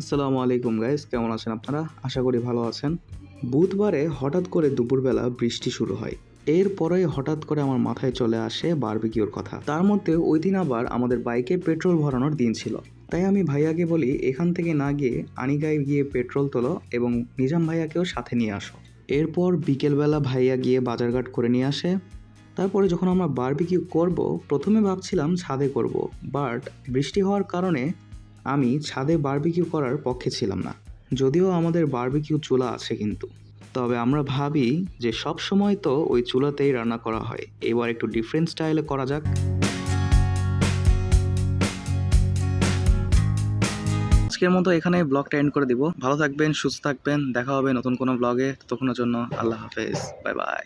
আসসালামু আলাইকুম গাইস, কেমন আছেন আপনারা? আশা করি ভালো আছেন। বুধবারে হঠাৎ করে দুপুরবেলা বৃষ্টি শুরু হয়। এরপরেই হঠাৎ করে আমার মাথায় চলে আসে বারবিকিউর কথা। তার মধ্যে ওই দিন আবার আমাদের বাইকে পেট্রোল ভরানোর দিন ছিল। তাই আমি ভাইয়াকে বলি, এখান থেকে না গিয়ে আনিকায় গিয়ে পেট্রোল তোলো এবং নিজাম ভাইয়াকেও সাথে নিয়ে আসো। এরপর বিকেলবেলা ভাইয়া গিয়ে বাজারঘাট করে নিয়ে আসে। তারপরে যখন আমরা বারবিকিউ করব, প্রথমে ভাবছিলাম ছাদে করব, বাট বৃষ্টি হওয়ার কারণে আমি ছাদে বারবিকিউ করার পক্ষে ছিলাম না। যদিও আমাদের বারবিকিউ চুলা আছে কিন্তু, তবে আমরা ভাবি যে সব সময় তো ওই চুলাতেই রান্না করা হয়, এবার একটু ডিফারেন্ট স্টাইলে করা যাক। আজকের মতো এখানে ব্লগটা এন্ড করে দিব। ভালো থাকবেন, সুস্থ থাকবেন, দেখা হবে নতুন কোনো ব্লগে। ততক্ষণের জন্য আল্লাহ হাফেজ, বাই বাই।